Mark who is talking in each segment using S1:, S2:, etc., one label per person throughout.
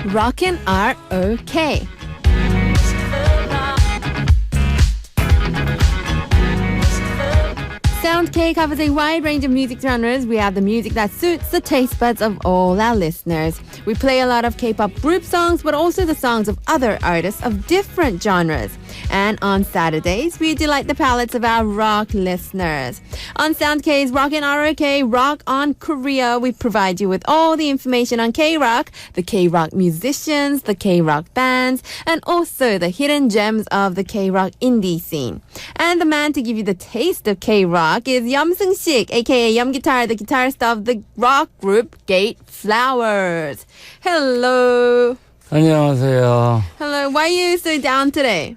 S1: Rockin' are okay. Sound K covers a wide range of music genres. We have the music that suits the taste buds of all our listeners. We play a lot of K-pop group songs, but also the songs of other artists of different genres. And on Saturdays, we delight the palates of our rock listeners. On Sound K's Rockin' ROK, Rock on Korea, we provide you with all the information on K-Rock, the K-Rock musicians, the K-Rock bands, and also the hidden gems of the K-Rock indie scene. And the man to give you the taste of K-Rock is Yeom Seung-shik, aka Yeom Guitar, the guitarist of the rock group GateFlowers. Hello.
S2: 안녕하세요.
S1: Hello. Why are you so down today?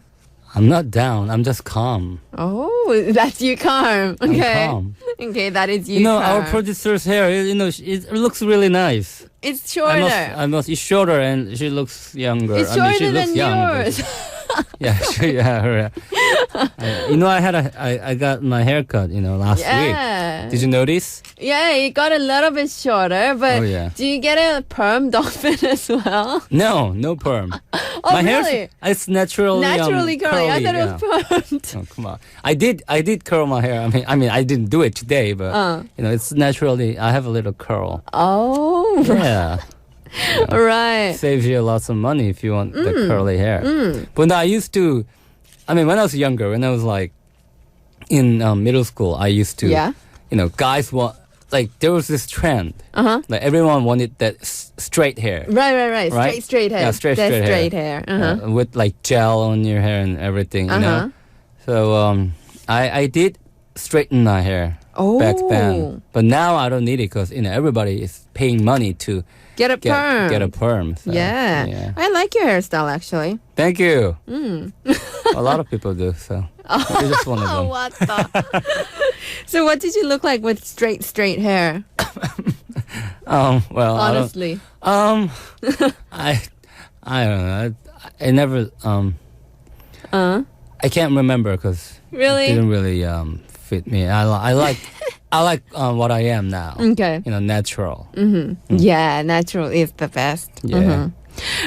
S2: I'm not down. I'm just calm.
S1: Oh, that's you calm. Okay.
S2: I'm calm.
S1: Okay, that is you
S2: You know,
S1: calm.
S2: our producer's hair, it looks really nice.
S1: It's shorter.
S2: It's shorter and she looks younger.
S1: It's
S2: she
S1: shorter
S2: looks
S1: than
S2: young, but
S1: yours.
S2: her. I got my haircut, last week. Did you notice?
S1: Yeah, it got a little bit shorter, but
S2: Oh, yeah.
S1: do you get it permed often as well?
S2: No perm.
S1: Oh,
S2: my
S1: really?
S2: hair, it's naturally
S1: curly. I thought it was permed.
S2: Oh, come on. I did curl my hair. I mean, I didn't do it today, but it's naturally. I have a little curl.
S1: Oh,
S2: Yeah.
S1: right.
S2: Saves you lots of money if you want the curly hair. But I used to, when I was younger, when I was like in middle school, I used to, guys want, like there was this trend. Like everyone wanted that straight hair.
S1: Right. Straight hair.
S2: Yeah, straight
S1: hair.
S2: With like gel on your hair and everything, you know. So I did straighten my hair back then. But now I don't need it because, everybody is paying money to
S1: Get a perm.
S2: Get a perm. So,
S1: yeah. I like your hairstyle, actually.
S2: Thank you. A lot of people do, so you're just one of them.
S1: What the? So what did you look like with straight hair?
S2: Well,
S1: honestly.
S2: I don't know. I never I can't remember because
S1: Really?
S2: it didn't really fit me. I like what I am now.
S1: Okay.
S2: Natural.
S1: Yeah, natural is the best.
S2: Yeah.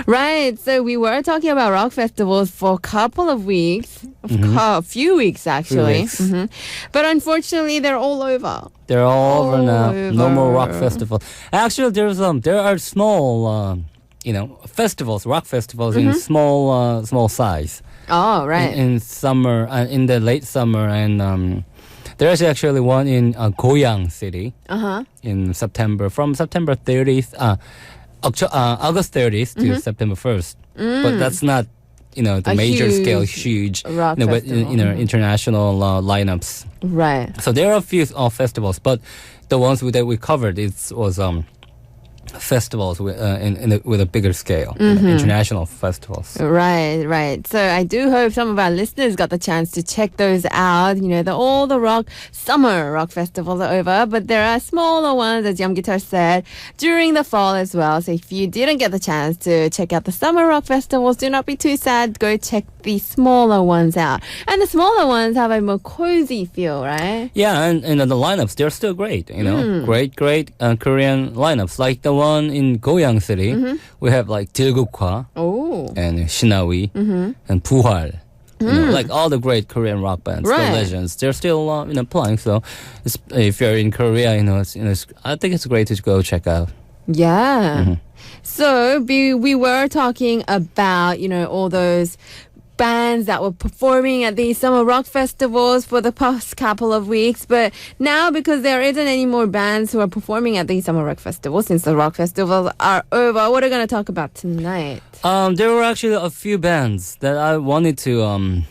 S1: Right, so we were talking about rock festivals for a couple of weeks, a few weeks actually. But unfortunately, they're all over.
S2: They're all over now.
S1: over.
S2: No more rock festival. Actually, there are small, festivals, rock festivals in small size.
S1: Oh, right.
S2: In summer, in the late summer, and there's actually one in Goyang City in September, from September 30th, August 30th to September 1st. But that's not, the major scale, huge,
S1: rock
S2: but
S1: festival.
S2: international lineups.
S1: Right.
S2: So there are a few festivals, but the ones that we covered, it was festivals with a bigger scale, international festivals.
S1: Right. So I do hope some of our listeners got the chance to check those out. All the summer rock festivals are over, but there are smaller ones, as Yeom Guitar said, during the fall as well. So if you didn't get the chance to check out the summer rock festivals, do not be too sad. Go check the smaller ones out. And the smaller ones have a more cozy feel, right?
S2: Yeah, and the lineups, they're still great, great Korean lineups. Like the one in Goyang City, we have like Dilgukwa and Shinawi and Puhal. Like all the great Korean rock bands,
S1: Right.
S2: the legends, they're still playing. So if you're in Korea, I think it's great to go check out.
S1: Yeah. So we were talking about, all those bands that were performing at these summer rock festivals for the past couple of weeks. But now, because there isn't any more bands who are performing at these summer rock festivals, since the rock festivals are over, what are we going to talk about tonight?
S2: There were actually a few bands that I wanted to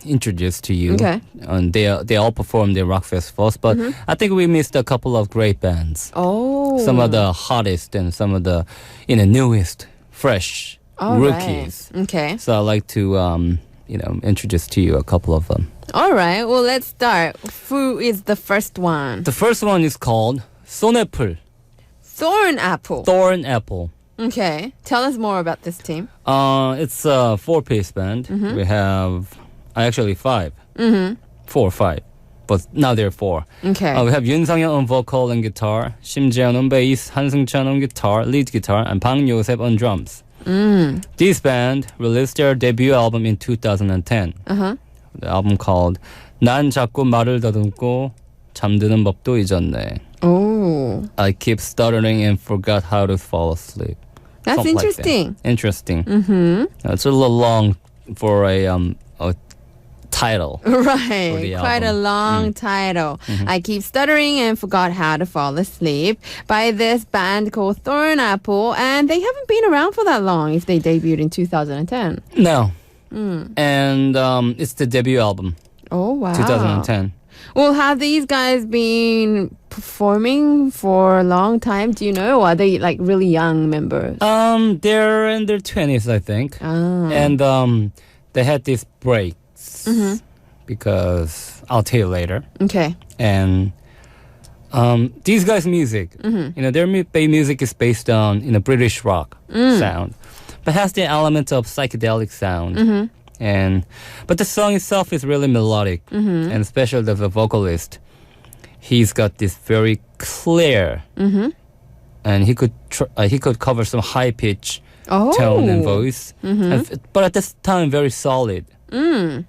S2: introduce to you.
S1: Okay.
S2: And they all performed their rock festivals, but I think we missed a couple of great bands.
S1: Oh.
S2: Some of the hottest and some of the newest, fresh
S1: All
S2: rookies.
S1: Right. Okay.
S2: So I'd like to introduce to you a couple of them.
S1: All right. Well, let's start. Who is the first one?
S2: The first one is called Sonepul,
S1: Thorn Apple.
S2: Thorn Apple.
S1: Okay. Tell us more about this team.
S2: It's a 4-piece band. We have actually 5. 4 or 5. But now there are 4.
S1: Okay.
S2: We have Yoon Sang-yeon on vocal and guitar, Shim Jae-yeon on bass, Han Seung-chan on guitar, lead guitar, and Bang Yo-sep on drums. This band released their debut album in 2010. The album called 난 자꾸 말을 더듬고 잠드는 법도 잊었네.
S1: Oh,
S2: I keep stuttering and forgot how to fall asleep.
S1: that's
S2: Something like
S1: interesting.
S2: that. Interesting. It's a little long for a title.
S1: Right,
S2: the
S1: quite a
S2: album.
S1: long title. I keep stuttering and forgot how to fall asleep by this band called Thorn Apple, and they haven't been around for that long if they debuted in 2010.
S2: No. And it's the debut album,
S1: Oh, wow.
S2: 2010.
S1: Well, have these guys been performing for a long time? Do you know? Or are they like really young members?
S2: They're in their 20s, I think. And they had these breaks because I'll tell you later.
S1: Okay.
S2: And these guys' music, their music is based on British rock sound, but has the element of psychedelic sound. But the song itself is really melodic, and especially the vocalist. He's got this very clear, and he could cover some high pitch tone and voice, but at this time very solid. And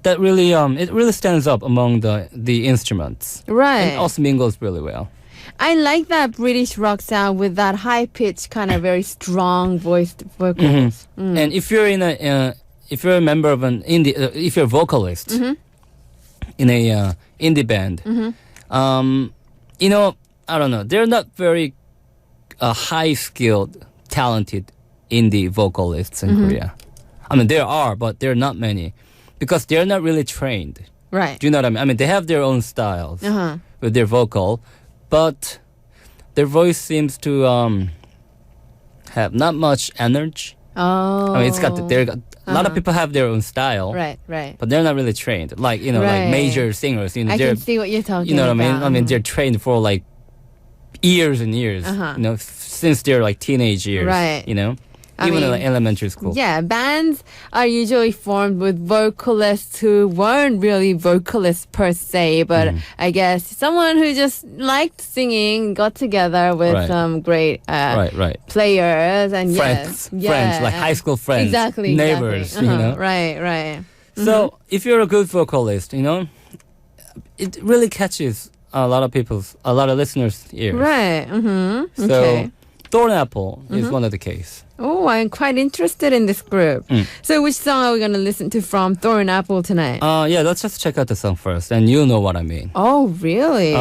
S2: that really it really stands up among the instruments.
S1: Right.
S2: And also mingles really well.
S1: I like that British rock sound with that high pitch, kind of very strong voiced vocals.
S2: And if you're if you're a member of an indie, if you're a vocalist in a indie band, I don't know, they're not very high skilled, talented indie vocalists in Korea. I mean, there are, but there are not many because they're not really trained.
S1: Right.
S2: Do you know what I mean? I mean, they have their own styles with their vocal, but their voice seems to have not much energy.
S1: Oh.
S2: I mean, a lot of people have their own style.
S1: Right, right.
S2: But they're not really trained. Like, like
S1: Right.
S2: major singers.
S1: I can see what you're talking about.
S2: You know what I mean? I mean, they're trained for like years and years. Since they're like teenage years.
S1: Right.
S2: Even in like elementary school.
S1: Yeah, bands are usually formed with vocalists who weren't really vocalists per se, but I guess someone who just liked singing got together with
S2: Right.
S1: some great
S2: Right.
S1: players and
S2: Friends, like high school friends,
S1: exactly,
S2: neighbors,
S1: Right.
S2: So if you're a good vocalist, it really catches a lot of listeners' ears.
S1: Right.
S2: So
S1: Okay.
S2: Thorn Apple is one of the case.
S1: Oh, I'm quite interested in this group. So which song are we going to listen to from Thorn Apple tonight?
S2: Yeah, let's just check out the song first, and you'll know what I mean.
S1: Oh, really?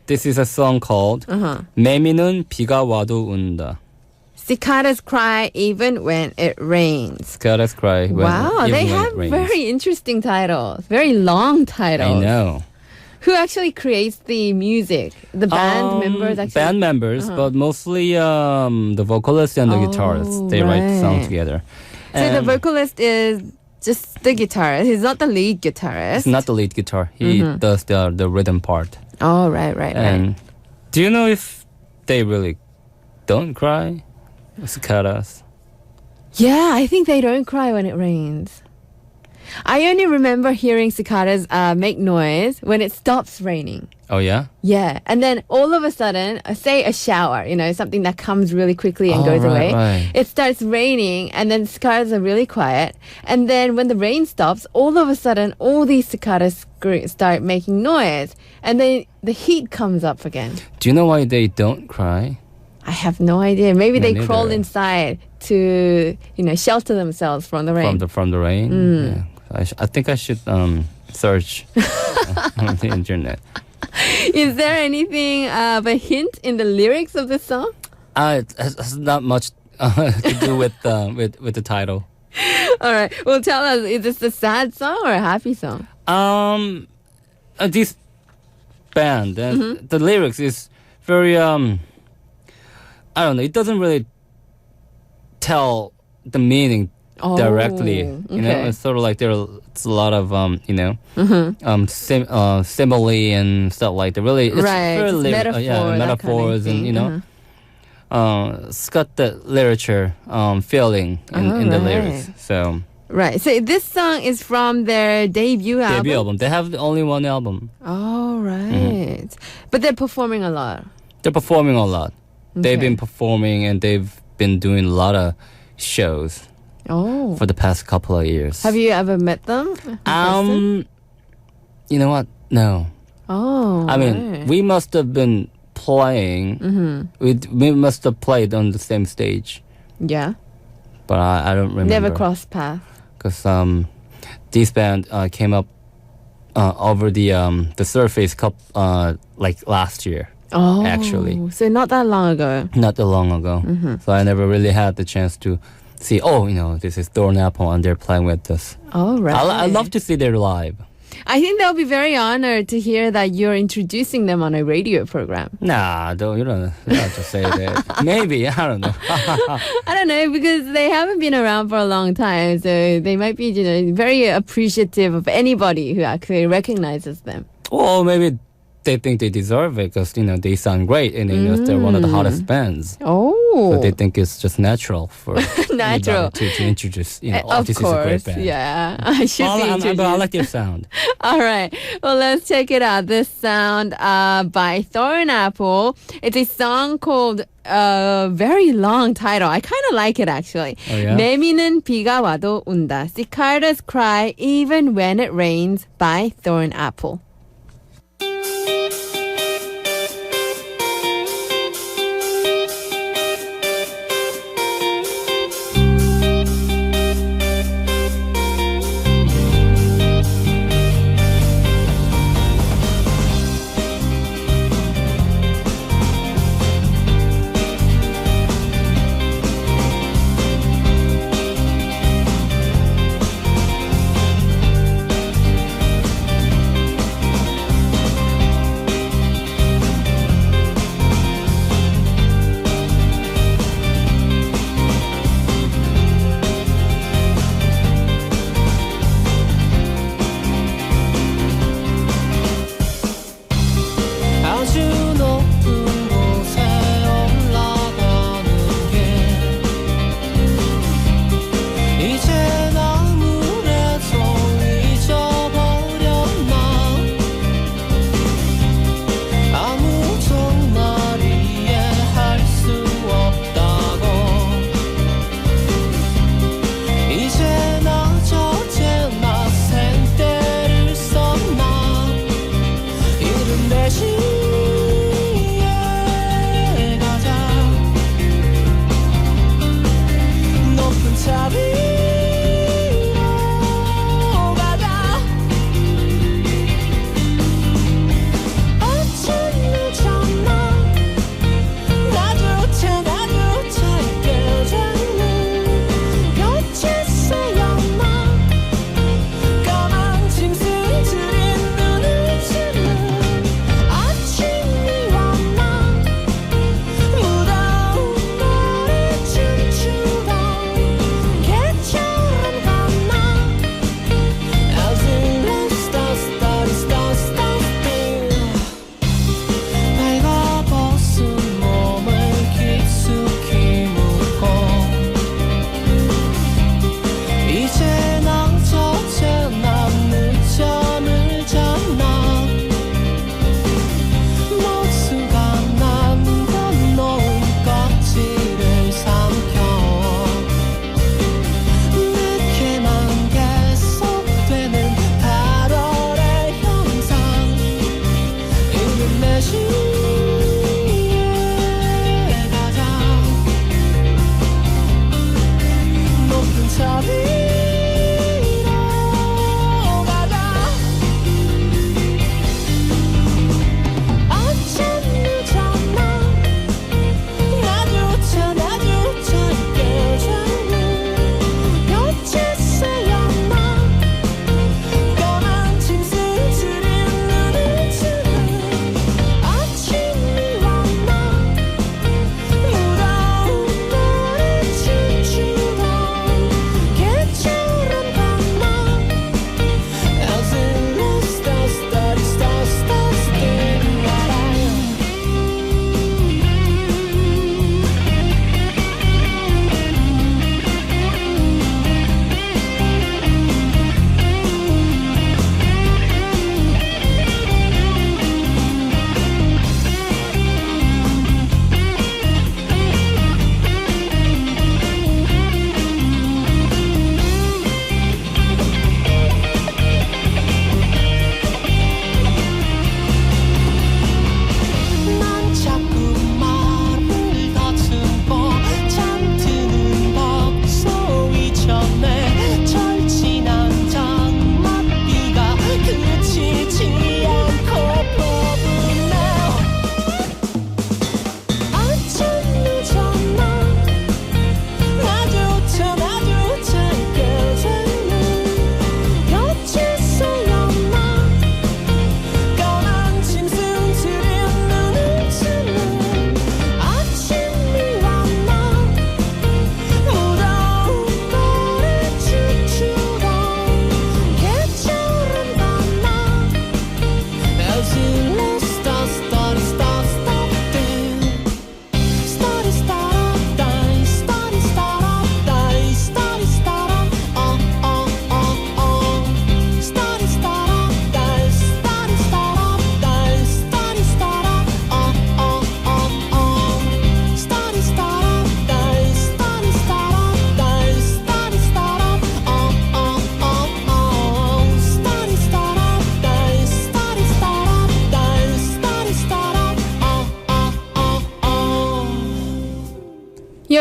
S2: This is a song called 매미는 비가 와도 운다.
S1: Cicadas cry even when it rains.
S2: Cicadas cry when,
S1: Wow,
S2: even
S1: they
S2: when
S1: have
S2: it rains.
S1: very interesting titles, very long titles.
S2: I know.
S1: Who actually creates the music? The band members actually?
S2: Band members, but mostly the vocalist and the guitarist. They write the song together.
S1: So the
S2: And
S1: vocalist is just the guitarist. He's not the lead guitarist.
S2: It's not the lead guitar. He does the rhythm part.
S1: Oh, right.
S2: And do you know if they really don't cry? Cicadas.
S1: Yeah, I think they don't cry when it rains. I only remember hearing cicadas make noise when it stops raining.
S2: Oh, yeah?
S1: Yeah, and then all of a sudden, say a shower, something that comes really quickly and goes away.
S2: Right.
S1: It starts raining, and then cicadas are really quiet. And then when the rain stops, all of a sudden, all these cicadas start making noise, and then the heat comes up again.
S2: Do you know why they don't cry?
S1: I have no idea. Maybe
S2: Me
S1: they crawl
S2: neither.
S1: inside to, shelter themselves from the rain.
S2: From the rain? Yeah. I think I should search on the internet.
S1: Is there anything of a hint in the lyrics of the song?
S2: It has not much to do with the title.
S1: All right. Well, tell us, is this a sad song or a happy song?
S2: This band, the lyrics is very I don't know. It doesn't really tell the meaning directly. It's sort of like it's a lot of simile and stuff like that. Really, it's very metaphors and it's got the literature feeling in the lyrics. So
S1: right. So this song is from their debut album.
S2: They have only one album.
S1: Oh, right. But they're performing a lot.
S2: They're performing a lot. They've been performing and they've been doing a lot of shows for the past couple of years.
S1: Have you ever met them?
S2: You know what? No.
S1: Oh.
S2: I mean, we must have been playing. We must have played on the same stage.
S1: Yeah.
S2: But I don't remember.
S1: Never crossed paths.
S2: Because this band came up over the Surface Cup like last year.
S1: Oh,
S2: actually.
S1: So not that long ago.
S2: Not that long ago. So I never really had the chance to see, this is Thornapple and they're playing with us.
S1: Oh, right.
S2: I love to see their live.
S1: I think they'll be very honored to hear that you're introducing them on a radio program.
S2: Nah, you don't have to say that. Maybe, I don't know.
S1: I don't know, because they haven't been around for a long time, so they might be very appreciative of anybody who actually recognizes them.
S2: Well, maybe they think they deserve it because, they sound great and they're one of the hottest bands.
S1: Oh.
S2: So they think it's just natural for
S1: natural
S2: to introduce,
S1: of
S2: this
S1: course,
S2: is a great band.
S1: Yeah, I should be introduced.
S2: But I like their sound.
S1: All right. Well, let's check it out. This sound by Thornapple. It's a song called very long title. I kind of like it, actually.
S2: Oh, yeah?
S1: 내미는 비가 와도 운다. Cicadas cry even when it rains by Thornapple.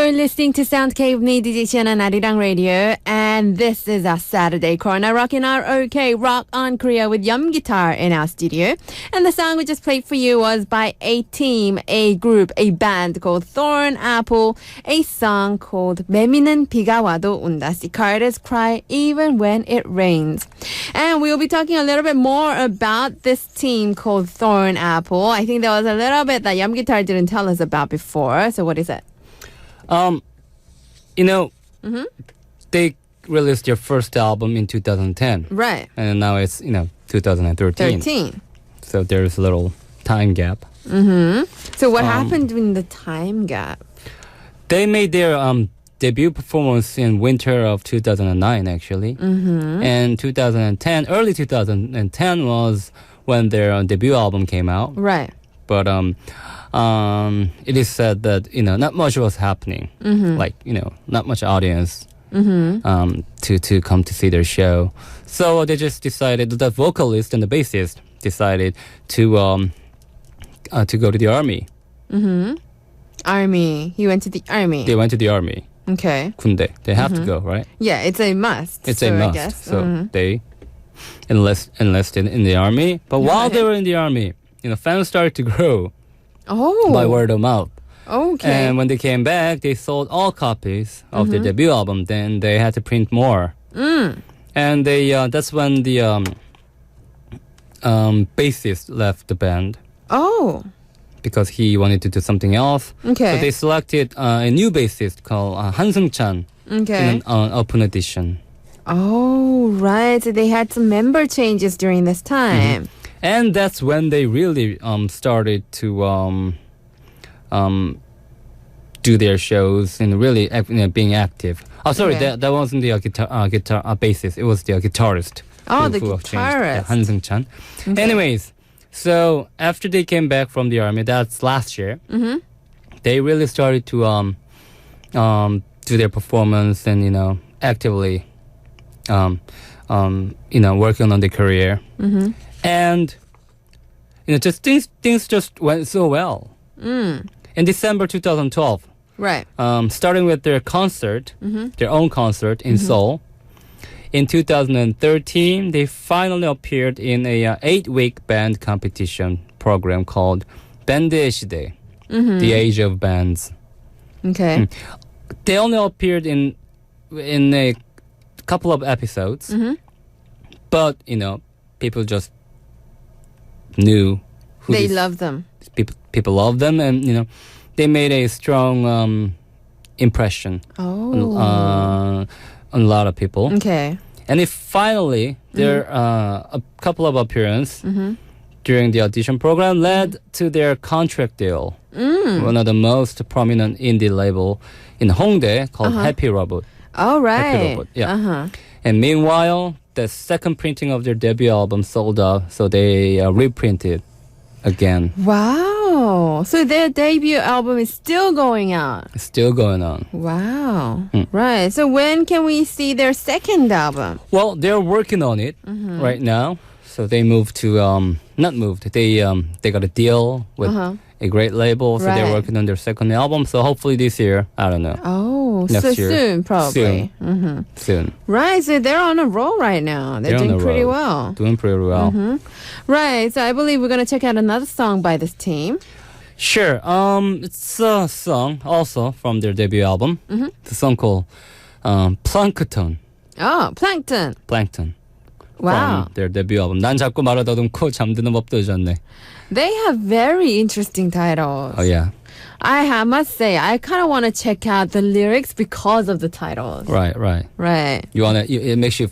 S1: You're listening to Sound Cave with me, DJ Shen on Arirang Radio, and this is our Saturday corner, Rockin' our OK Rock on Korea with Yeom guitar in our studio. And the song we just played for you was by a team, a group, a band called Thorn Apple, a song called 매미는 비가 와도 운다. Cicadas cry even when it rains. And we'll be talking a little bit more about this team called Thorn Apple. I think there was a little bit that Yeom guitar didn't tell us about before. So what is it?
S2: They released their first album in 2010.
S1: Right.
S2: And now it's, 2013. So there's a little time gap.
S1: So what happened in the time gap?
S2: They made their debut performance in winter of 2009, actually. And 2010, early 2010 was when their debut album came out.
S1: Right.
S2: But it is said that not much was happening, like not much audience to come to see their show. So they just decided, the vocalist and the bassist decided to go to the army.
S1: Army. He went to the army.
S2: They went to the army.
S1: Okay.
S2: 군대. They have to go, right?
S1: Yeah, it's a must.
S2: It's
S1: so
S2: a must.
S1: I guess.
S2: So they enlisted in the army. But while they were in the army, fans started to grow.
S1: Oh.
S2: By word of mouth.
S1: Okay.
S2: And when they came back, they sold all copies of their debut album. Then they had to print more. And they that's when the bassist left the band.
S1: Oh.
S2: Because he wanted to do something else.
S1: Okay.
S2: So they selected a new bassist called Han Seung-chan
S1: Okay.
S2: in an open edition.
S1: Oh, right. So they had some member changes during this time.
S2: And that's when they really started to do their shows and really being active. Oh, sorry,
S1: Okay.
S2: that wasn't the guitar bassist. It was the guitarist.
S1: Oh, the
S2: who changed. Yeah,
S1: guitarist.
S2: Han Seung-chan.
S1: Okay.
S2: Anyways, so after they came back from the army, that's last year. They really started to do their performance and actively working on their career. And just things just went so well. In December 2012,
S1: Right.
S2: starting with their concert, their own concert in Seoul. In 2013, they finally appeared in a 8-week band competition program called 밴드의 시대, The Age of Bands.
S1: Okay.
S2: They only appeared in a couple of episodes, but people just knew who
S1: They
S2: these
S1: love them.
S2: people love them, and they made a strong impression
S1: Oh.
S2: on a lot of people.
S1: Okay.
S2: And if finally their a couple of appearances during the audition program led to their contract deal. One of the most prominent indie label in Hongdae called Happy Robot.
S1: All right.
S2: Happy Robot, yeah. And meanwhile, the second printing of their debut album sold out, so they reprinted again.
S1: Wow. So their debut album is still going out.
S2: It's still going on.
S1: Wow. Right. So when can we see their second album?
S2: Well, they're working on it right now. So they moved to not moved. They got a deal with a great label. So they're
S1: Right.
S2: working on their second album. So hopefully this year, I don't know.
S1: Oh,
S2: Next
S1: so
S2: year.
S1: soon probably.
S2: Soon.
S1: Right. So they're on a roll right now. They're
S2: on
S1: doing
S2: the
S1: pretty
S2: road.
S1: well.
S2: Doing pretty well.
S1: Right. So I believe we're going to check out another song by this team.
S2: Sure. It's a song also from their debut album. It's a song called Plankton.
S1: Oh, Plankton.
S2: Plankton.
S1: Wow.
S2: From their debut album. 난 자꾸 말하다듬고 잠드는 법도 잊었네.
S1: They have very interesting titles.
S2: Oh yeah.
S1: I must say, I kind of want to check out the lyrics because of the titles.
S2: Right.
S1: Right.
S2: It makes you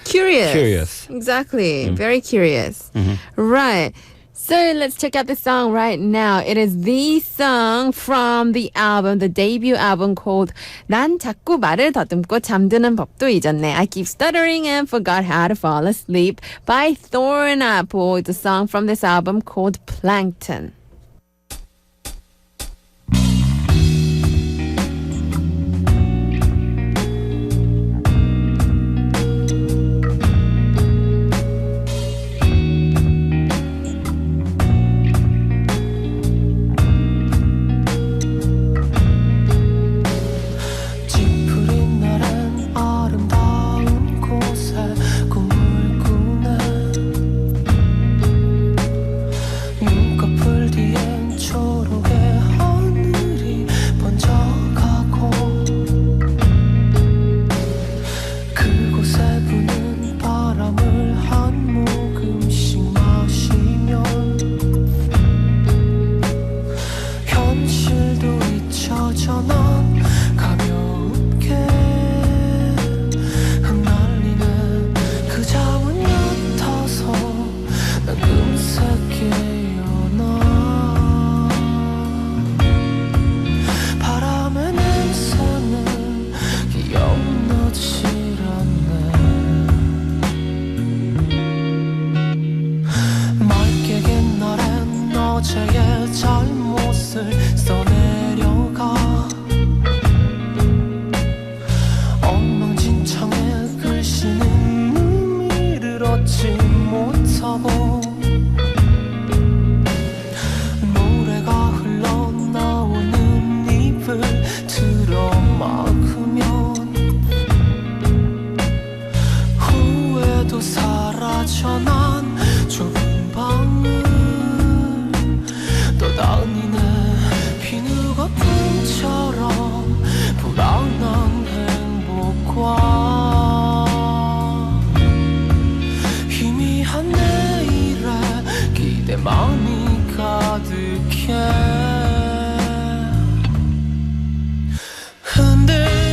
S1: Curious. Exactly. Very curious. Right. So let's check out the song right now. It is the song from the album, the debut album called 난 자꾸 말을 더듬고 잠드는 법도 잊었네. I keep stuttering and forgot how to fall asleep by Thorn Apple. It's a song from this album called Plankton.
S3: 막으면 후회도 사라져 난 좁은 방을 떠다니네 비누거품처럼 불안한 행복과 희미한 내일에 기대만이 가득해 흔들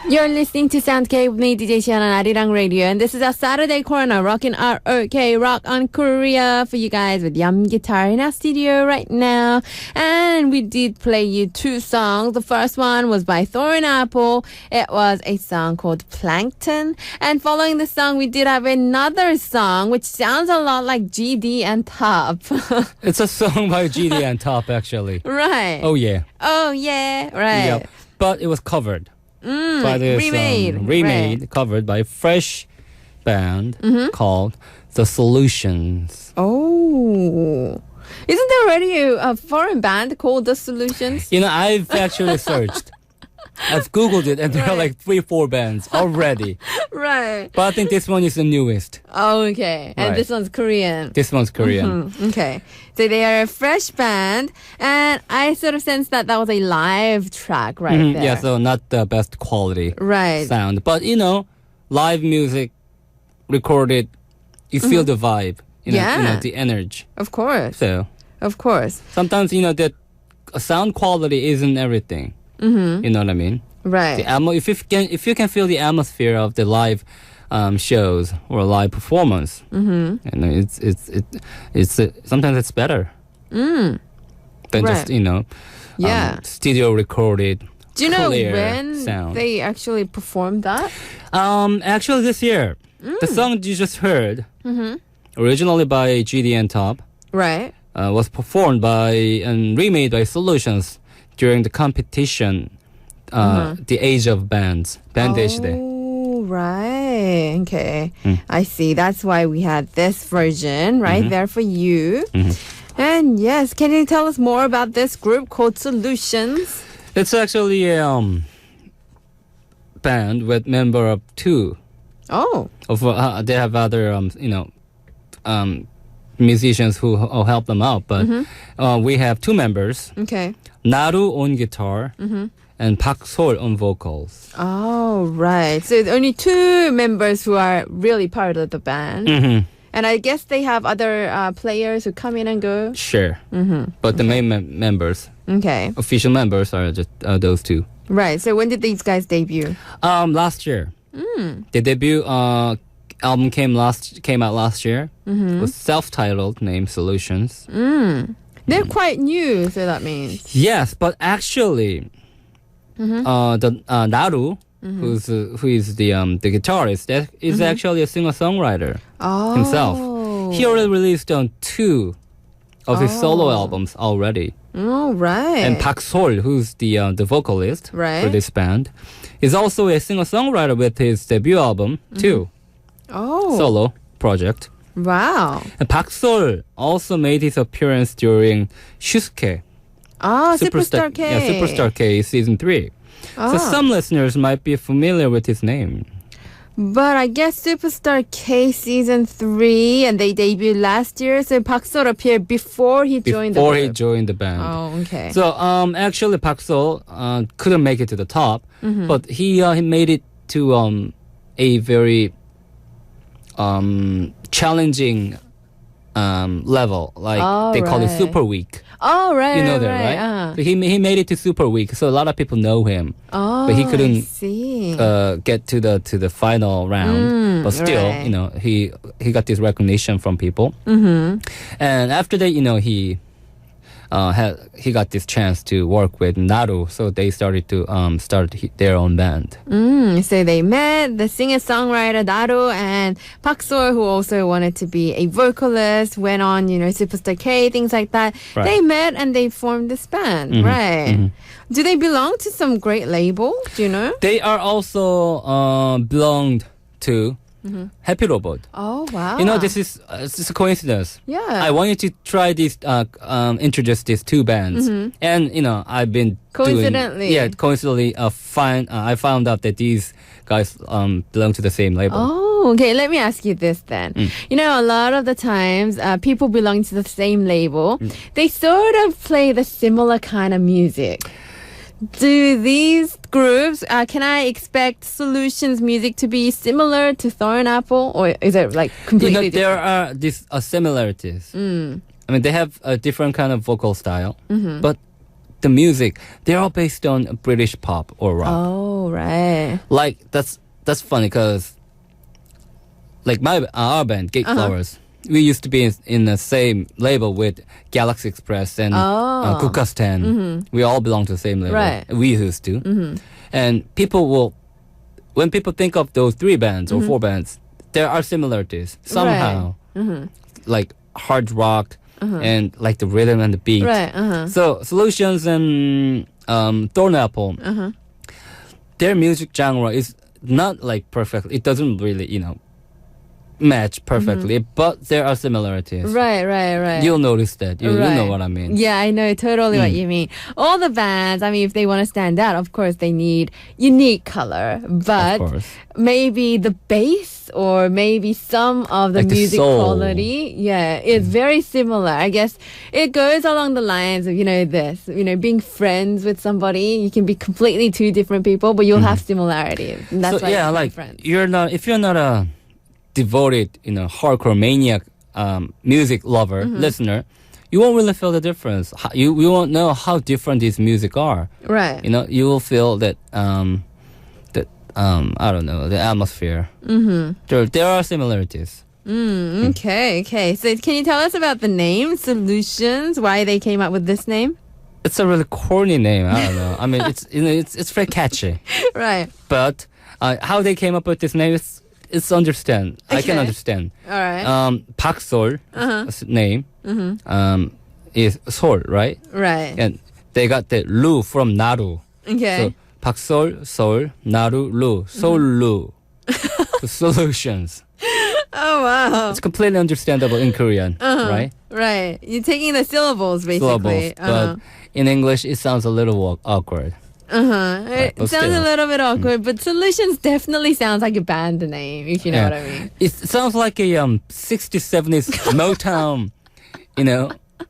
S1: You're listening to Sound K with me, DJ Xian on Arirang Radio, and this is our Saturday corner, Rockin' ROK, Rock on Korea for you guys with Yum Guitar in our studio right now. And we did play you two songs. The first one was by Thorn Apple. It was a song called Plankton. And following the song, we did have another song, which sounds a lot like GD and Top.
S2: It's a song by GD and Top, actually.
S1: Right.
S2: Oh, yeah.
S1: Oh, yeah. Right.
S2: Yep. But it was covered. By this remade, covered by a fresh band called The Solutions.
S1: Oh, isn't there already a foreign band called The Solutions?
S2: You know, I've actually searched. I've Googled it, and there are like 3-4 bands already.
S1: Right.
S2: But I think this one is the newest.
S1: Oh, okay. And
S2: Right.
S1: this one's Korean.
S2: This one's Korean.
S1: Okay. So they are a fresh band, and I sort of sense that was a live track right there.
S2: Yeah, so not the best quality
S1: Right.
S2: sound. But, you know, live music recorded, you feel the vibe. You know, the energy.
S1: Of course.
S2: So
S1: Of course.
S2: sometimes, you know, that sound quality isn't everything. You know what I mean?
S1: Right.
S2: The if you can feel the atmosphere of the live shows or live performance, you know, it's sometimes it's better than
S1: Right.
S2: just, you know,
S1: Yeah.
S2: studio recorded.
S1: Do you know
S2: clear
S1: when
S2: sound.
S1: they actually performed that?
S2: Actually, this year, the song you just heard, originally by GD and Top,
S1: Right.
S2: was performed by and remade by Solutions during the competition, the Age of Bands, Band Age Day.
S1: Oh, right. Okay. I see. That's why we had this version right there for you. And yes, can you tell us more about this group called Solutions?
S2: It's actually a band with member of 2.
S1: Oh.
S2: They have other, you know, musicians who help them out, but we have 2 members.
S1: Okay.
S2: Naru on guitar and Pak Sol on vocals.
S1: Oh, right. So only 2 members who are really part of the band. And I guess they have other players who come in and go.
S2: Sure. But the main members,
S1: Okay.
S2: official members, are just those 2.
S1: Right. So when did these guys debut?
S2: Last year. The debut album came out last year. Was self-titled, named Solutions.
S1: They're quite new, so that means.
S2: Yes, but actually, the Naru, who is the guitarist, that is actually a singer-songwriter himself. He already released 2 of his solo albums already.
S1: Oh, right.
S2: And Pak Sol, who's the vocalist
S1: Right.
S2: for this band, is also a singer-songwriter with his debut album too,
S1: Oh.
S2: solo project.
S1: Wow.
S2: And Pak Sol also made his appearance during Shusuke.
S1: Superstar K.
S2: Yeah, Superstar K season 3. So some listeners might be familiar with his name.
S1: But I guess Superstar K season 3, and they debuted last year. So Park Sol appeared before he joined the
S2: Before
S1: group.
S2: he joined the band.
S1: Oh, okay.
S2: So actually Pak Sol couldn't make it to the top, but he made it to a very challenging level, like they call it
S1: right.
S2: Super Week.
S1: Oh, right.
S2: You know that,
S1: right?
S2: right? So he made it to Super Week, so a lot of people know him.
S1: Oh,
S2: But he
S1: I
S2: couldn't
S1: see.
S2: get to the final round. But still,
S1: right.
S2: you know, he got this recognition from people. And after that, you know, he got this chance to work with Naru, so they started to start their own band.
S1: So they met, the singer-songwriter Naru and Park Sol, who also wanted to be a vocalist, went on, you know, Superstar K, things like that.
S2: Right.
S1: They met and they formed this band, right? Do they belong to some great label? Do you know?
S2: They are also belonged to Happy Robot.
S1: Oh, wow.
S2: You know, this is a coincidence.
S1: Yeah.
S2: I wanted to try this, introduce these 2 bands, and you know, I've been
S1: Coincidentally.
S2: coincidentally, I found out that these guys belong to the same label.
S1: Oh, okay. Let me ask you this then. You know, a lot of the times, people belonging to the same label, they sort of play the similar kind of music. Do these groups, can I expect Solutions music to be similar to Thorn Apple, or is it like
S2: You
S1: completely
S2: know,
S1: different?
S2: there are these similarities. I mean, they have a different kind of vocal style, but the music, they're all based on British pop or rock.
S1: Oh, right.
S2: Like that's funny because like our band GateFlowers, we used to be in the same label with Galaxy Express and Kukastan. We all belong to the same label.
S1: Right.
S2: We used to. And when people think of those three bands or four bands, there are similarities somehow. Like hard rock and like the rhythm and the beat.
S1: Right.
S2: So Solutions and Thornapple, their music genre is not like perfect. It doesn't really, match perfectly, but there are similarities.
S1: Right.
S2: You'll notice that. You know what I mean.
S1: Yeah, I know totally what you mean. All the bands, I mean, if they want to stand out, of course, they need unique color. But
S2: Of course.
S1: maybe the bass or maybe some of the
S2: Like the
S1: music
S2: soul.
S1: quality, is very similar. I guess it goes along the lines of, being friends with somebody. You can be completely two different people, but you'll have similarities. And that's
S2: So
S1: why
S2: yeah,
S1: you're
S2: like
S1: friends.
S2: if you're not a devoted, hardcore maniac music lover, listener, you won't really feel the difference. You won't know how different these music are.
S1: Right.
S2: You will feel that I don't know, the atmosphere. There are similarities.
S1: Okay. So can you tell us about the name, Solutions, why they came up with this name?
S2: It's a really corny name. I don't know. I mean, it's very catchy.
S1: Right.
S2: But how they came up with this name it's understand. I can
S1: Okay.
S2: understand.
S1: All right.
S2: Pak Sol name is Sol, right?
S1: Right.
S2: And they got the Lu from Naru.
S1: Okay.
S2: So Pak Sol, Naru, Lu, Sol Lu. The Solutions.
S1: Oh, wow.
S2: It's completely understandable in Korean, right?
S1: Right. You're taking the syllables, basically.
S2: Syllables. But in English, it sounds a little awkward.
S1: It
S2: but
S1: sounds a
S2: still.
S1: little bit awkward, but Solutions definitely sounds like a band name, if you know what I mean.
S2: It sounds like a 60s, 70s Motown,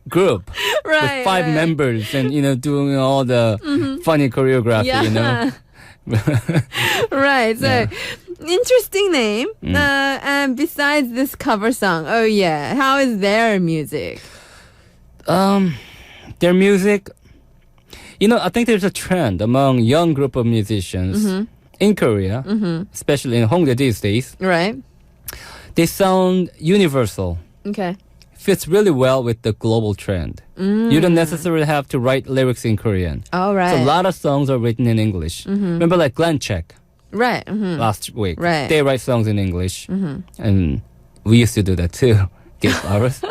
S2: group
S1: Right.
S2: with five members and doing all the funny choreography.
S1: Yeah. Right. So, interesting name. And besides this cover song, how is their music?
S2: Their music, I think there's a trend among young group of musicians in Korea, especially in Hongdae these days.
S1: Right.
S2: They sound universal.
S1: Okay.
S2: Fits really well with the global trend. You don't necessarily have to write lyrics in Korean.
S1: All right.
S2: So a lot of songs are written in English. Remember like Glenn Check
S1: Right.
S2: last week.
S1: Right.
S2: They write songs in English. And we used to do that too. GateFlowers.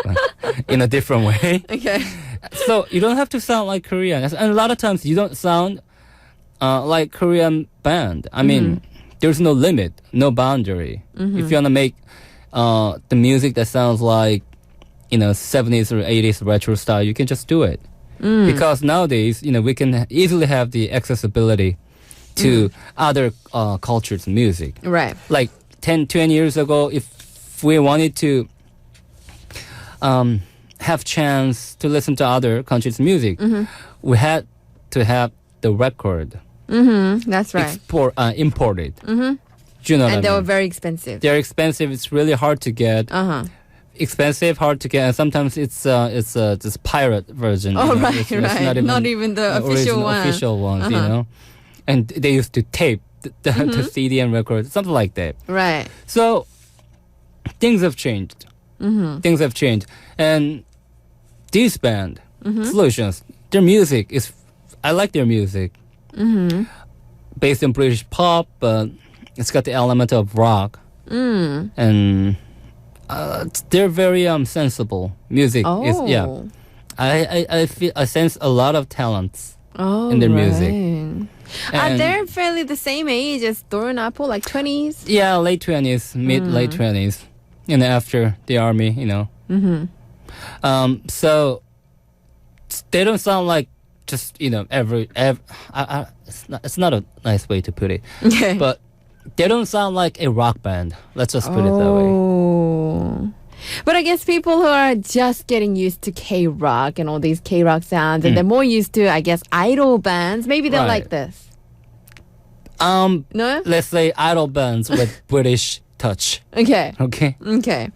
S2: In a different way.
S1: Okay.
S2: So you don't have to sound like Korean. And a lot of times you don't sound like Korean band. I mean, there's no limit, no boundary. If you want to make the music that sounds like 70s or 80s retro style, you can just do it. Because nowadays, we can easily have the accessibility to other cultures' music.
S1: Right.
S2: Like 10, 20 years ago, if we wanted to have chance to listen to other countries' music, we had to have the record
S1: That's right.
S2: imported. Do you know what I
S1: And they were
S2: mean?
S1: very expensive.
S2: They're expensive. It's really hard to get. Expensive, hard to get, and sometimes it's this pirate version.
S1: Oh, right,
S2: It's
S1: right. Not even the official
S2: original
S1: one.
S2: official ones, And they used to tape the CD and record, something like that.
S1: Right.
S2: So things have changed. Things have changed, and this band, Solutions, their music is. I like their music. Based on British pop, but it's got the element of rock, and. They're very sensible. Music is I feel I sense a lot of talents in their music.
S1: Are
S2: And-
S1: they fairly the same age as Doran Apple, like 20s?
S2: Yeah, late 20s, late 20s, after the army, So they don't sound like just every it's not a nice way to put it,
S1: Okay.
S2: but they don't sound like a rock band. Let's just put it that way.
S1: But I guess people who are just getting used to K-rock and all these K-rock sounds, and they're more used to, I guess, idol bands, maybe they'll
S2: Right.
S1: like this.
S2: No?
S1: No?
S2: Let's say idol bands with British touch.
S1: Okay.
S2: Okay?
S1: Okay.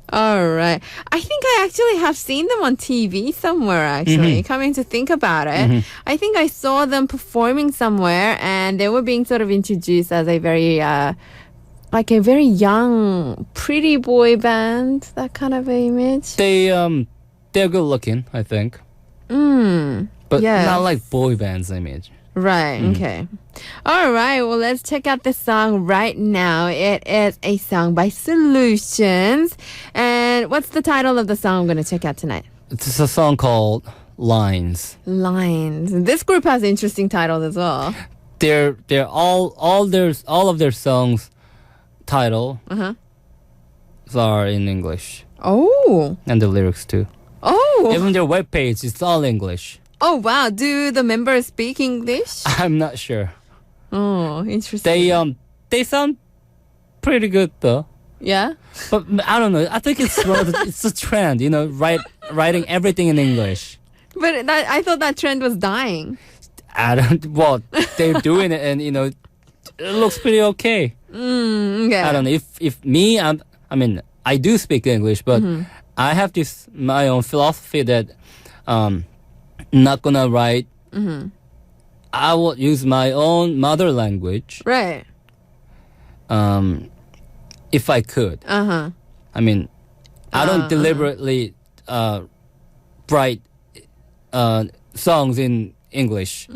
S1: All right. I think I actually have seen them on TV somewhere, actually. Coming to think about it. I think I saw them performing somewhere and they were being sort of introduced as a very, like a very young, pretty boy band, that kind of image.
S2: They're good looking, I think. But
S1: yes.
S2: not like boy bands image.
S1: Right, okay. All right, well, let's check out this song right now. It is a song by Solutions. And what's the title of the song I'm going to check out tonight?
S2: It's a song called Lines.
S1: Lines. This group has interesting titles as well.
S2: They're all of their songs title are in English.
S1: Oh.
S2: And the lyrics too.
S1: Oh.
S2: Even their webpage is all English.
S1: Oh, wow. Do the members speak English?
S2: I'm not sure.
S1: Oh, interesting.
S2: They sound pretty good though.
S1: Yeah?
S2: But I don't know. I think it's it's a trend, writing everything in English.
S1: But I thought that trend was dying.
S2: Well, they're doing it and it looks pretty okay.
S1: Okay.
S2: I don't know. If me, I do speak English, but I have my own philosophy that not gonna write. I will use my own mother language.
S1: Right.
S2: If I could. I don't deliberately write songs in English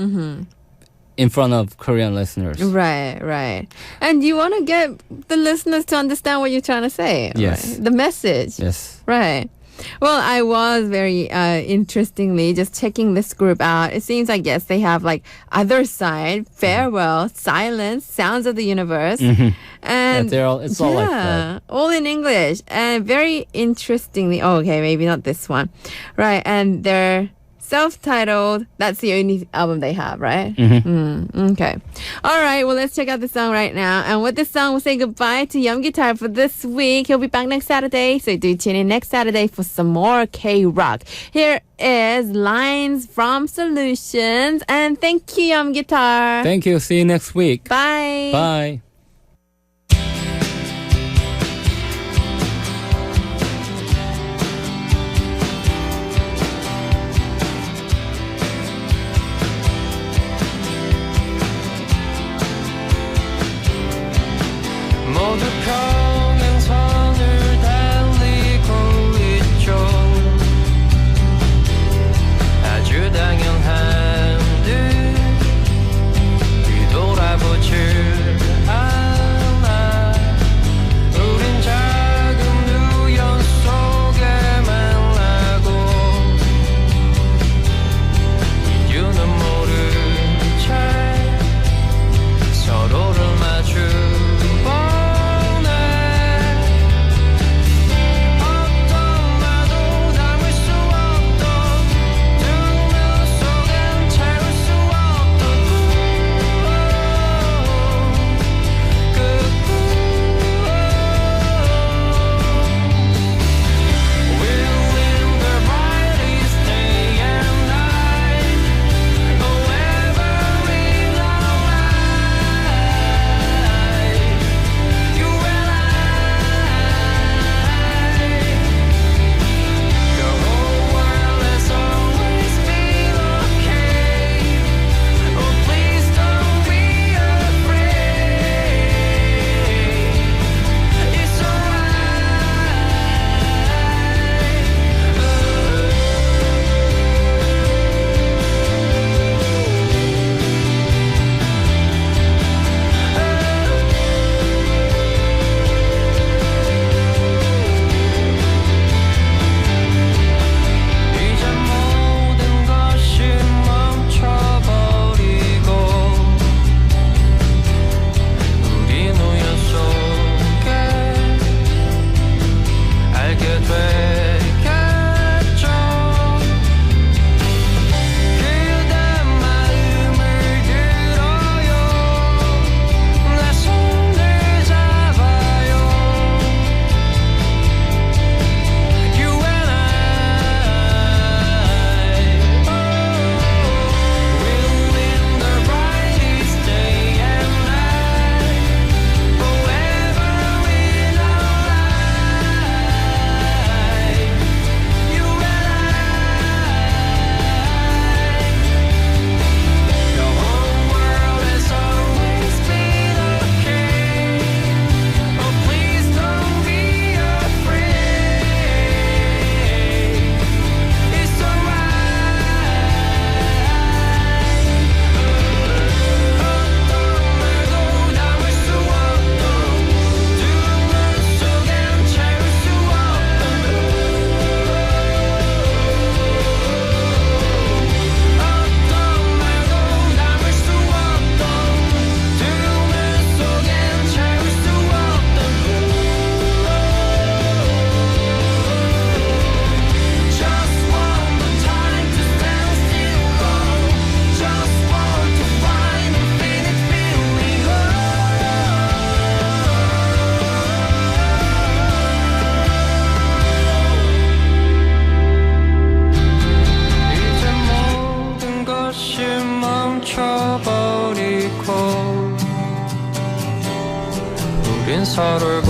S2: in front of Korean listeners.
S1: Right. And you want to get the listeners to understand what you're trying to say.
S2: Yes.
S1: Right? The message.
S2: Yes.
S1: Right. Well, I was very interestingly just checking this group out. It seems like, yes, they have like Other Side, Farewell, Silence, Sounds of the Universe. And
S2: it's all like that.
S1: All in English. And very interestingly, okay, maybe not this one. Right. And they're self-titled. That's the only album they have, right? Okay. All right. Well, let's check out the song right now. And with this song, we'll say goodbye to Yeom Guitar for this week. He'll be back next Saturday. So do tune in next Saturday for some more K-Rock. Here is Lines from Solutions. And thank you, Yeom Guitar.
S2: Thank you. See you next week.
S1: Bye.
S2: Bye.
S3: 모두 평행선을 달리고 있죠. 아주 당연한 듯 뒤돌아보질 않아. 서로를